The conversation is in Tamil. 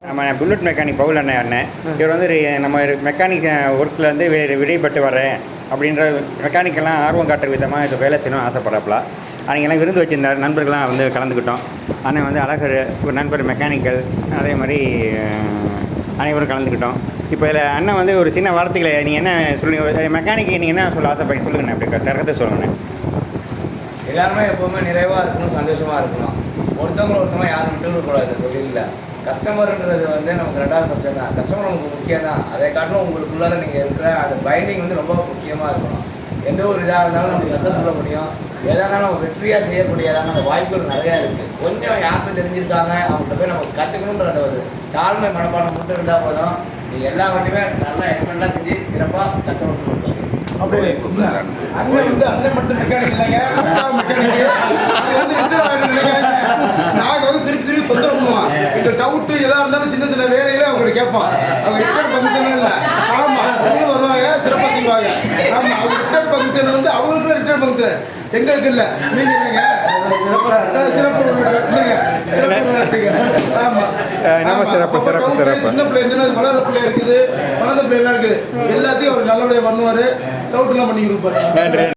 நம்ம புல்லட் மெக்கானிக் பவுல் அண்ணன் இவர் வந்து நம்ம மெக்கானிக் ஒர்க்கில் வந்து விடைபட்டு வரேன் அப்படின்ற மெக்கானிக்கெல்லாம் ஆர்வம் காட்டுற விதமாக இது வேலை செய்யணும்னு ஆசைப்பட்றாப்புல. அன்றைக்கெல்லாம் விருந்து வச்சுருந்தார், நண்பர்கள்லாம் வந்து கலந்துக்கிட்டோம். அண்ணன் வந்து அழகர், ஒரு நண்பர் மெக்கானிக்கல், அதே மாதிரி அனைவரும் கலந்துக்கிட்டோம். இப்போ இதில் அண்ணன் வந்து ஒரு சின்ன வார்த்தைகளை நீங்கள் என்ன சொல்லுங்கள், மெக்கானிக்கு நீங்கள் என்ன சொல்ல ஆசைப்படி சொல்லுங்கண்ணே, அப்படி திறக்கத்தை சொல்லுங்கண்ணே. எல்லாருமே எப்போவுமே நிறைவாக இருக்கணும், சந்தோஷமாக இருக்கணும். ஒருத்தவங்க யாரும் விட்டு விடக்கூடாது. தொழிலில் கஸ்டமருன்றது வந்து நமக்கு ரெண்டாவது பட்சம் தான். கஸ்டமர் நமக்கு முக்கியம் தான். அதை காட்டிலும் உங்களுக்குள்ளார நீங்கள் இருக்கிற அந்த பைண்டிங் வந்து ரொம்ப முக்கியமாக இருக்கணும். எந்த ஒரு இதாக இருந்தாலும் நமக்கு எதை சொல்ல முடியும், எதனாலும் நம்ம வெற்றியாக செய்யக்கூடியதான அந்த வாய்ப்புகள் நிறையா இருக்குது. கொஞ்சம் யாருக்கு தெரிஞ்சிருக்காங்க அவங்கள்ட்ட போய் நம்ம கற்றுக்கணுன்ற ஒரு தாழ்மை மனப்பாடம் மட்டும் இருந்தால் போதும். நீங்கள் எல்லா வண்டியுமே நல்லா எக்ஸலண்ட்டாக செஞ்சு சிறப்பாக கஸ்டமர் கொடுப்பாங்க. அப்படியே அண்ணன் வந்து அண்ணன் மட்டும் மெக்கானிக் இல்லைங்க, நாங்கள் வந்து திருப்பி தொந்தரவு பண்ணுவோம். இந்த டவுட்டு எதாக இருந்தாலும் சின்ன சின்ன வேலையில அவங்க கேட்பான். அவங்க ரிட்டர்ன் பங்க்ஷன் இல்லை. ஆமாம், அவங்களும் வருவாங்க, சிறப்பாக செய்வாங்க. ஆமாம், அவங்க ரிட்டர்ன் பங்க்ஷன் வந்து அவங்களுக்கு ரிட்டர்ன் பங்க்ஷன், எங்களுக்கு இல்லை. நீங்கள் இல்லைங்க சிறப்பு இல்லைங்க, சின்ன பிள்ளை வளர்ற பிள்ளை இருக்குது, வளர்ந்த பிள்ளை எல்லாம் இருக்குது. எல்லாத்தையும் அவர் நல்லபடியாக பண்ணுவார், டவுட்லாம் பண்ணி கொடுப்பாரு.